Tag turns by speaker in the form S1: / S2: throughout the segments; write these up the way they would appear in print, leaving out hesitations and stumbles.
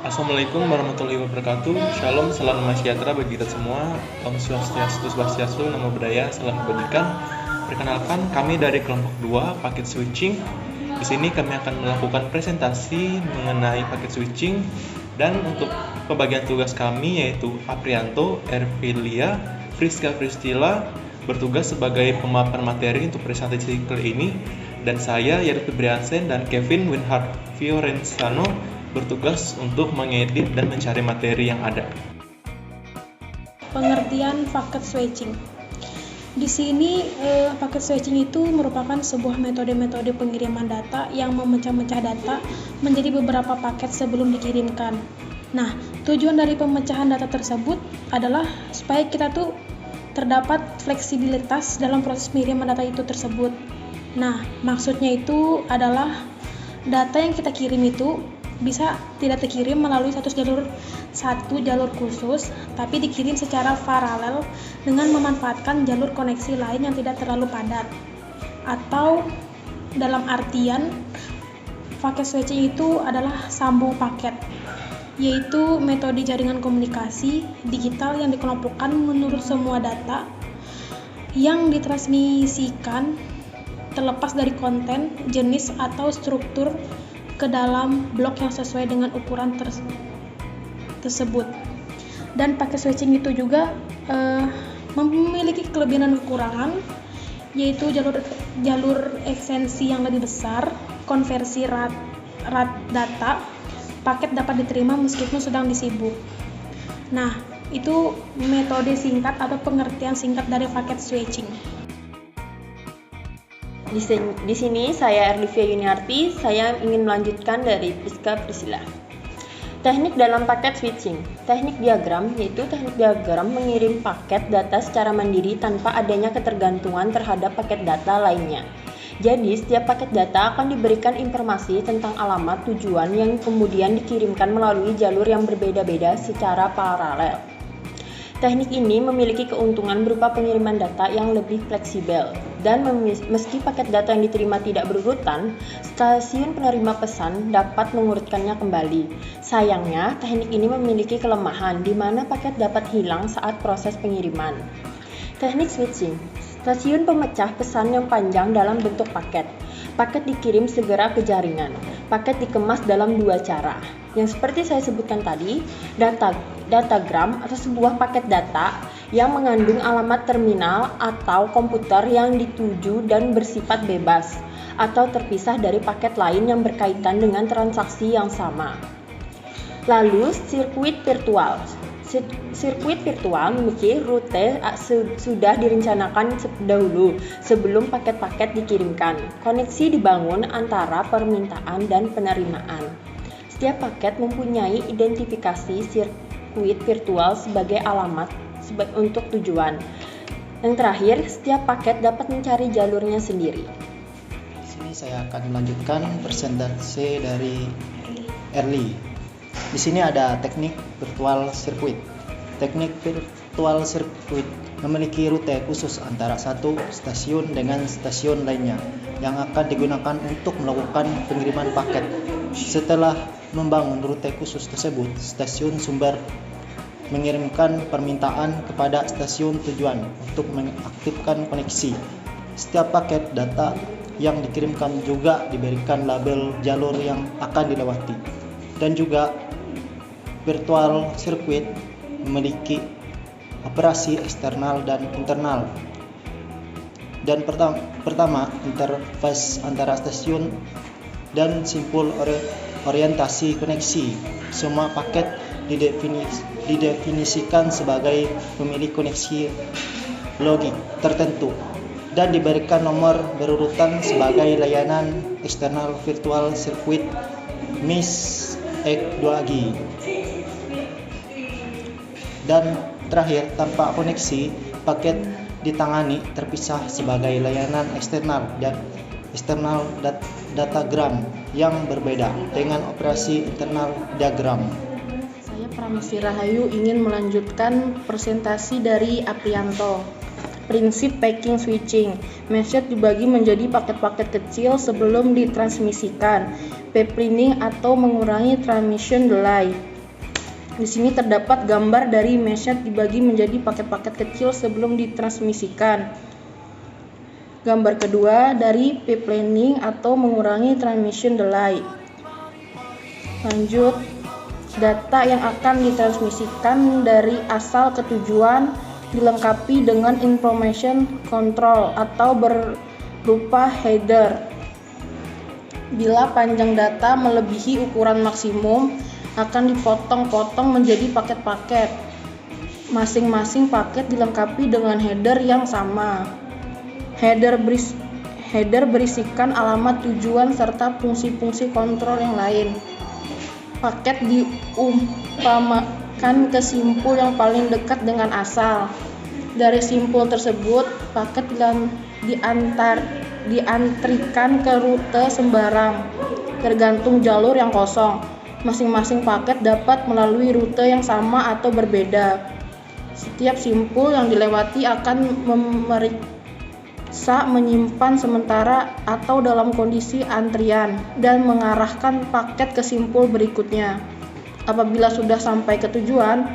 S1: Assalamualaikum warahmatullahi wabarakatuh. Shalom, salam sejahtera bagi kita semua. Om Swastiastu, Namo Buddhaya, salam kebajikan. Perkenalkan, kami dari kelompok 2 paket switching. Di sini kami akan melakukan presentasi mengenai paket switching, dan untuk pembagian tugas kami yaitu Aprianto, Ervilia, Friska Fristila bertugas sebagai pemaparan materi untuk presentasi kali ini, dan saya Yerti Briansen dan Kevin Winhard Fiorenzano bertugas untuk mengedit dan mencari materi yang ada.
S2: Pengertian paket switching. Di sini paket switching itu merupakan sebuah metode pengiriman data yang memecah-mecah data menjadi beberapa paket sebelum dikirimkan. Nah, tujuan dari pemecahan data tersebut adalah supaya kita tuh terdapat fleksibilitas dalam proses pengiriman data itu tersebut. Nah, maksudnya itu adalah data yang kita kirim itu bisa tidak terkirim melalui satu jalur khusus, tapi dikirim secara paralel dengan memanfaatkan jalur koneksi lain yang tidak terlalu padat. Atau dalam artian paket switching itu adalah sambung paket, yaitu metode jaringan komunikasi digital yang dikelompokkan menurut semua data yang ditransmisikan terlepas dari konten, jenis, atau struktur ke dalam blok yang sesuai dengan ukuran tersebut. Dan paket switching itu juga memiliki kelebihan dan kekurangan, yaitu jalur ekstensi yang lebih besar, konversi rate data, paket dapat diterima meskipun sedang disibuk. Nah, itu metode singkat atau pengertian singkat dari paket switching.
S3: Di sini saya Erlivia Yuniarti, saya ingin melanjutkan dari Friska Priscilla. Teknik dalam paket switching. Teknik diagram yaitu teknik diagram mengirim paket data secara mandiri tanpa adanya ketergantungan terhadap paket data lainnya. Jadi, setiap paket data akan diberikan informasi tentang alamat tujuan yang kemudian dikirimkan melalui jalur yang berbeda-beda secara paralel. Teknik ini memiliki keuntungan berupa pengiriman data yang lebih fleksibel, dan meski paket data yang diterima tidak berurutan, stasiun penerima pesan dapat mengurutkannya kembali. Sayangnya, teknik ini memiliki kelemahan di mana paket dapat hilang saat proses pengiriman. Teknik switching. Stasiun pemecah pesan yang panjang dalam bentuk paket. Paket dikirim segera ke jaringan. Paket dikemas dalam dua cara. Yang seperti saya sebutkan tadi, datagram atau sebuah paket data yang mengandung alamat terminal atau komputer yang dituju dan bersifat bebas atau terpisah dari paket lain yang berkaitan dengan transaksi yang sama. Lalu, sirkuit virtual. Sirkuit virtual memiliki rute sudah direncanakan dahulu sebelum paket-paket dikirimkan. Koneksi dibangun antara permintaan dan penerimaan. Setiap paket mempunyai identifikasi sirkuit virtual sebagai alamat untuk tujuan. Yang terakhir, setiap paket dapat mencari jalurnya sendiri.
S4: Di sini saya akan melanjutkan presentasi dari Erli. Di sini ada teknik virtual circuit. Teknik virtual circuit memiliki rute khusus antara satu stasiun dengan stasiun lainnya yang akan digunakan untuk melakukan pengiriman paket. Setelah membangun rute khusus tersebut, stasiun sumber mengirimkan permintaan kepada stasiun tujuan untuk mengaktifkan koneksi. Setiap paket data yang dikirimkan juga diberikan label jalur yang akan dilewati. Dan juga virtual circuit memiliki operasi eksternal dan internal. Dan pertama interface antara stasiun dan simpul orientasi koneksi. Semua paket didefinisikan sebagai memilih koneksi logik tertentu dan diberikan nomor berurutan sebagai layanan eksternal virtual circuit MIS-X2G. Dan terakhir, tanpa koneksi, paket ditangani terpisah sebagai layanan eksternal dan eksternal datagram yang berbeda dengan operasi internal diagram.
S5: Saya Pramesti Rahayu ingin melanjutkan presentasi dari Aprianto. Prinsip packing switching. Message dibagi menjadi paket-paket kecil sebelum ditransmisikan. Papeling atau mengurangi transmission delay. Di sini terdapat gambar dari message dibagi menjadi paket-paket kecil sebelum ditransmisikan. Gambar kedua dari pipelining atau mengurangi transmission delay. Lanjut, data yang akan ditransmisikan dari asal ke tujuan dilengkapi dengan information control atau berupa header. Bila panjang data melebihi ukuran maksimum, akan dipotong-potong menjadi paket-paket. Masing-masing paket dilengkapi dengan header yang sama. Header berisikan alamat tujuan serta fungsi-fungsi kontrol yang lain. Paket diumpamakan ke simpul yang paling dekat dengan asal. Dari simpul tersebut, paket diantrikan ke rute sembarang, tergantung jalur yang kosong. Masing-masing paket dapat melalui rute yang sama atau berbeda. Setiap simpul yang dilewati akan memeriksa, menyimpan sementara atau dalam kondisi antrian, dan mengarahkan paket ke simpul berikutnya. Apabila sudah sampai ke tujuan,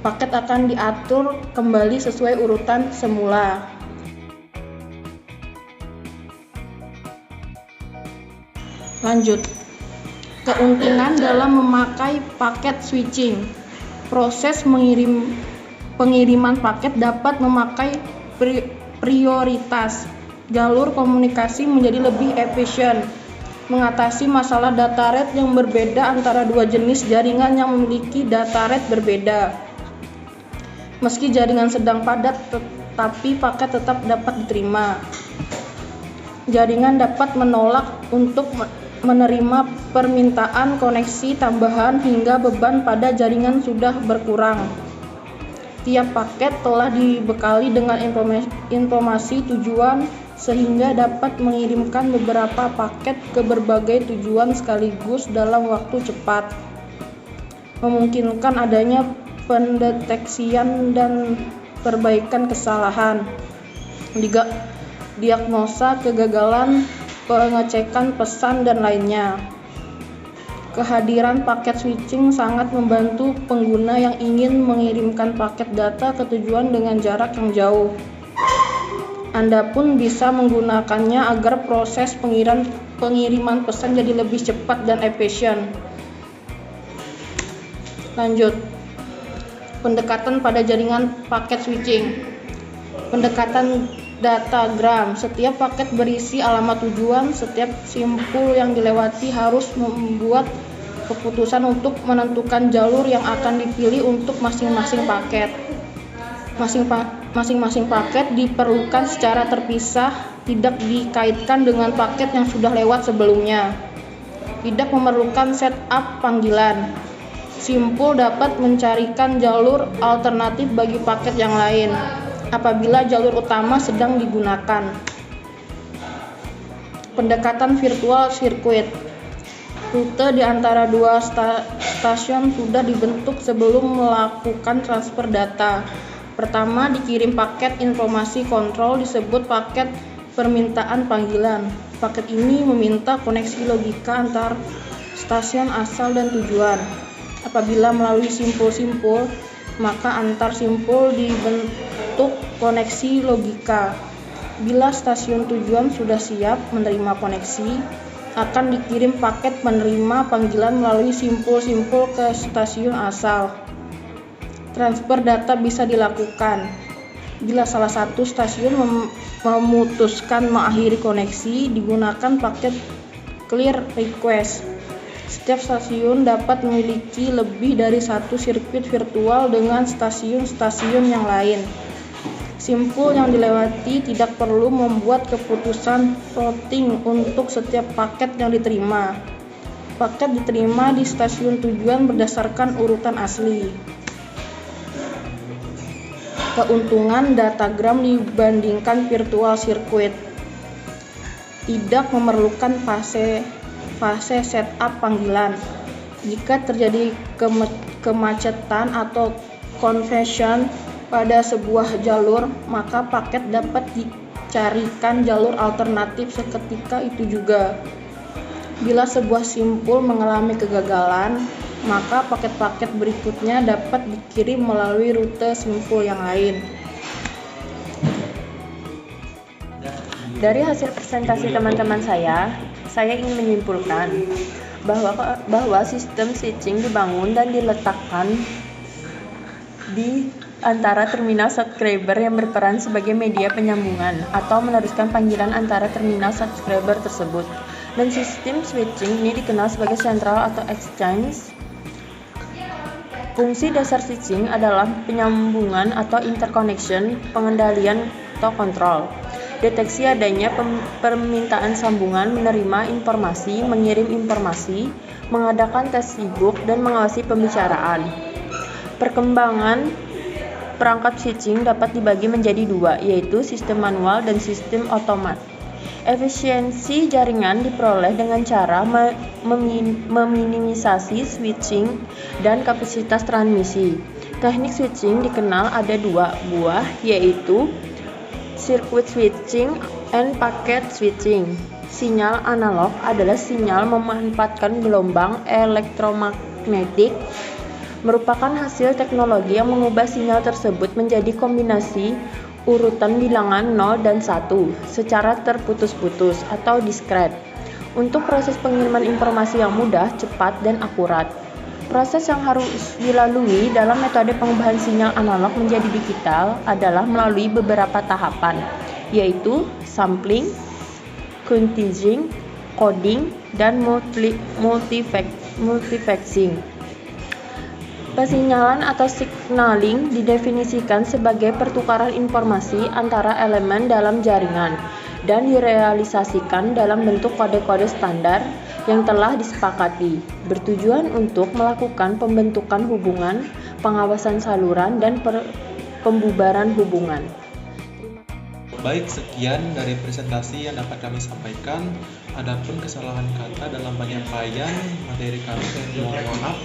S5: paket akan diatur kembali sesuai urutan semula. Lanjut. Keuntungan dalam memakai paket switching. Proses pengiriman paket dapat memakai prioritas. Jalur komunikasi menjadi lebih efisien. Mengatasi masalah data rate yang berbeda antara dua jenis jaringan yang memiliki data rate berbeda. Meski jaringan sedang padat, tetapi paket tetap dapat diterima. Jaringan dapat menolak untuk menerima permintaan koneksi tambahan hingga beban pada jaringan sudah berkurang. Tiap paket telah dibekali dengan informasi tujuan sehingga dapat mengirimkan beberapa paket ke berbagai tujuan sekaligus dalam waktu cepat. Memungkinkan adanya pendeteksian dan perbaikan kesalahan, diagnosa kegagalan, pengecekan pesan, dan lainnya. Kehadiran paket switching sangat membantu pengguna yang ingin mengirimkan paket data ke tujuan dengan jarak yang jauh. Anda pun bisa menggunakannya agar proses pengiriman pesan jadi lebih cepat dan efisien. Lanjut. Pendekatan pada jaringan paket switching. Pendekatan datagram. Setiap paket berisi alamat tujuan. Setiap simpul yang dilewati harus membuat keputusan untuk menentukan jalur yang akan dipilih untuk masing-masing paket. Masing-masing paket diperlukan secara terpisah, tidak dikaitkan dengan paket yang sudah lewat sebelumnya. Tidak memerlukan setup panggilan. Simpul dapat mencarikan jalur alternatif bagi paket yang lain apabila jalur utama sedang digunakan. Pendekatan virtual circuit. Rute di antara dua stasiun sudah dibentuk sebelum melakukan transfer data. Pertama, dikirim paket informasi kontrol disebut paket permintaan panggilan. Paket ini meminta koneksi logika antar stasiun asal dan tujuan. Apabila melalui simpul-simpul, maka antar simpul dibentuk koneksi logika. Bila stasiun tujuan sudah siap menerima koneksi, akan dikirim paket penerima panggilan melalui simpul-simpul ke stasiun asal. Transfer data bisa dilakukan bila salah satu stasiun memutuskan mengakhiri koneksi, digunakan paket clear request. Setiap stasiun dapat memiliki lebih dari satu sirkuit virtual dengan stasiun-stasiun yang lain. Simpul yang dilewati tidak perlu membuat keputusan routing untuk setiap paket yang diterima. Paket diterima di stasiun tujuan berdasarkan urutan asli. Keuntungan datagram dibandingkan virtual circuit. Tidak memerlukan fase setup panggilan. Jika terjadi kemacetan atau congestion pada sebuah jalur, maka paket dapat dicarikan jalur alternatif seketika itu juga. Bila sebuah simpul mengalami kegagalan, maka paket-paket berikutnya dapat dikirim melalui rute simpul yang lain.
S3: Dari hasil presentasi teman-teman saya ingin menyimpulkan bahwa sistem switching dibangun dan diletakkan di antara terminal subscriber yang berperan sebagai media penyambungan atau meneruskan panggilan antara terminal subscriber tersebut. Dan sistem switching ini dikenal sebagai central atau exchange. Fungsi dasar switching adalah penyambungan atau interconnection, pengendalian atau kontrol, deteksi adanya permintaan sambungan, menerima informasi, mengirim informasi, mengadakan tes sibuk, dan mengawasi pembicaraan. Perkembangan perangkat switching dapat dibagi menjadi dua, yaitu sistem manual dan sistem otomat. Efisiensi jaringan diperoleh dengan cara meminimisasi switching dan kapasitas transmisi. Teknik switching dikenal ada dua buah, yaitu circuit switching and packet switching. Sinyal analog adalah sinyal memanfaatkan gelombang elektromagnetik, merupakan hasil teknologi yang mengubah sinyal tersebut menjadi kombinasi urutan bilangan 0 dan 1 secara terputus-putus atau diskret untuk proses pengiriman informasi yang mudah, cepat, dan akurat. Proses yang harus dilalui dalam metode pengubahan sinyal analog menjadi digital adalah melalui beberapa tahapan, yaitu sampling, quantizing, coding, dan multiplexing. Pesinyalan atau signaling didefinisikan sebagai pertukaran informasi antara elemen dalam jaringan dan direalisasikan dalam bentuk kode-kode standar yang telah disepakati, bertujuan untuk melakukan pembentukan hubungan, pengawasan saluran, dan pembubaran hubungan.
S1: Baik, sekian dari presentasi yang dapat kami sampaikan. Adapun kesalahan kata dalam penyampaian materi kami, saya mohon maaf.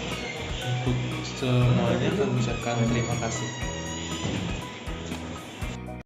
S1: Untuk semuanya kami ucapkan terima kasih.